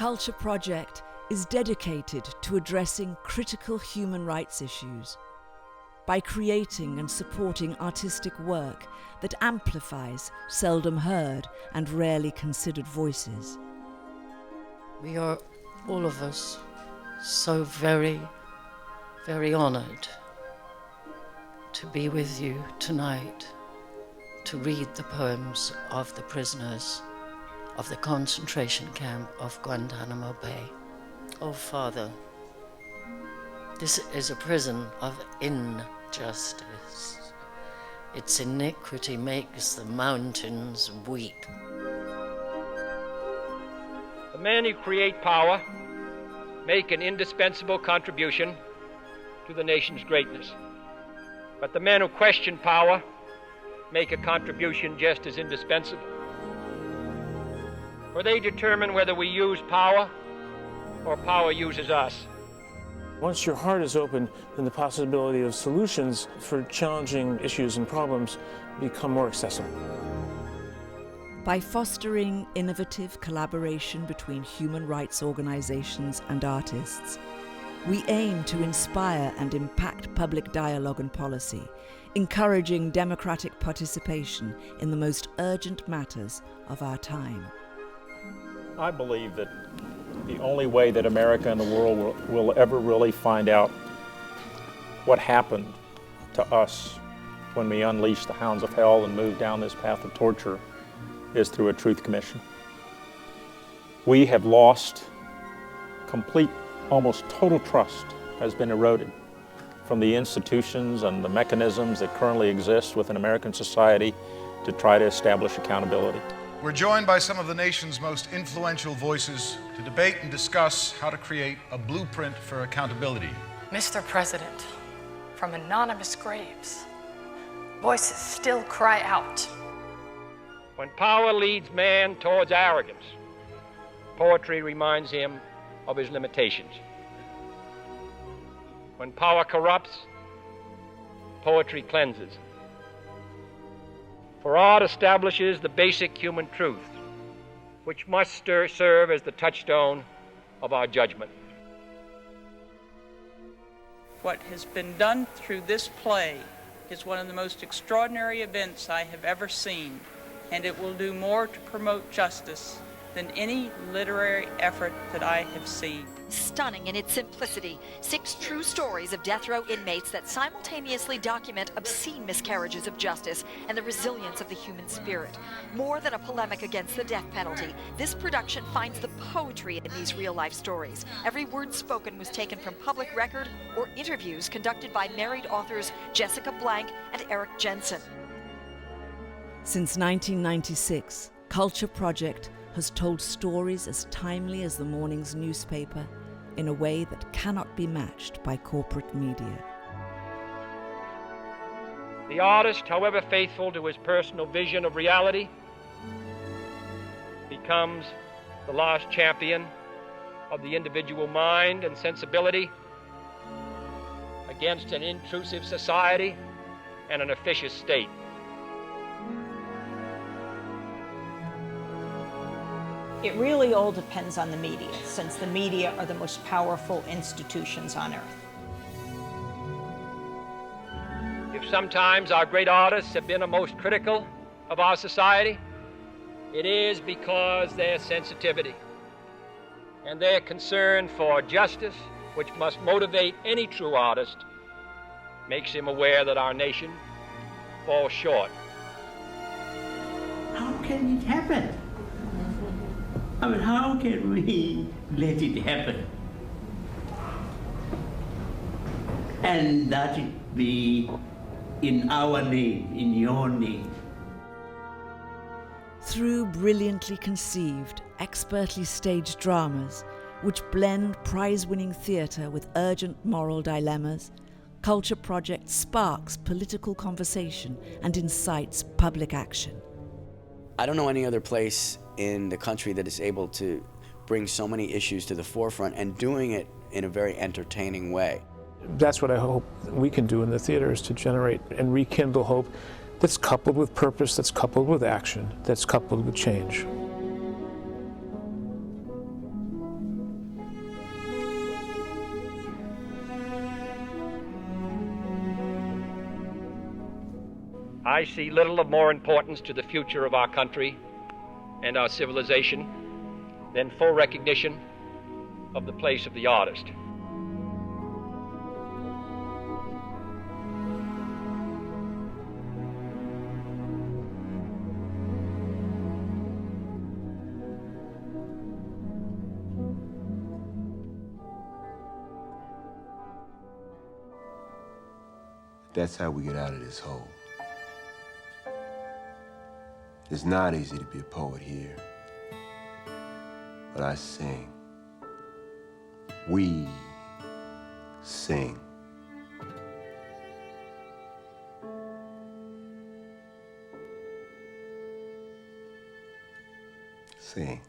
Culture Project is dedicated to addressing critical human rights issues by creating and supporting artistic work that amplifies seldom heard and rarely considered voices. We are, all of us, so very, very honored to be with you tonight, to read the poems of the prisoners of the concentration camp of Guantanamo Bay. Oh, Father, this is a prison of injustice. Its iniquity makes the mountains weep. The men who create power make an indispensable contribution to the nation's greatness. But the men who question power make a contribution just as indispensable. For they determine whether we use power or power uses us. Once your heart is open, then the possibility of solutions for challenging issues and problems become more accessible. By fostering innovative collaboration between human rights organizations and artists, we aim to inspire and impact public dialogue and policy, encouraging democratic participation in the most urgent matters of our time. I believe that the only way that America and the world will ever really find out what happened to us when we unleashed the hounds of hell and moved down this path of torture is through a truth commission. We have lost complete, almost total trust has been eroded from the institutions and the mechanisms that currently exist within American society to try to establish accountability. We're joined by some of the nation's most influential voices to debate and discuss how to create a blueprint for accountability. Mr. President, from anonymous graves, voices still cry out. When power leads man towards arrogance, poetry reminds him of his limitations. When power corrupts, poetry cleanses. For art establishes the basic human truth, which must serve as the touchstone of our judgment. What has been done through this play is one of the most extraordinary events I have ever seen, and it will do more to promote justice than any literary effort that I have seen. Stunning in its simplicity, 6 true stories of death row inmates that simultaneously document obscene miscarriages of justice and the resilience of the human spirit. More than a polemic against the death penalty, this production finds the poetry in these real-life stories. Every word spoken was taken from public record or interviews conducted by married authors Jessica Blank and Eric Jensen. Since 1996, Culture Project has told stories as timely as the morning's newspaper in a way that cannot be matched by corporate media. The artist, however faithful to his personal vision of reality, becomes the last champion of the individual mind and sensibility against an intrusive society and an officious state. It really all depends on the media, since the media are the most powerful institutions on earth. If sometimes our great artists have been the most critical of our society, it is because their sensitivity and their concern for justice, which must motivate any true artist, makes him aware that our nation falls short. How can it happen? I mean, how can we let it happen? And that it be in our name, in your name. Through brilliantly conceived, expertly staged dramas, which blend prize-winning theatre with urgent moral dilemmas, Culture Project sparks political conversation and incites public action. I don't know any other place in the country that is able to bring so many issues to the forefront and doing it in a very entertaining way. That's what I hope we can do in the theater, is to generate and rekindle hope that's coupled with purpose, that's coupled with action, that's coupled with change. I see little of more importance to the future of our country and our civilization than full recognition of the place of the artist. That's how we get out of this hole. It's not easy to be a poet here, but I sing. We sing. Sing.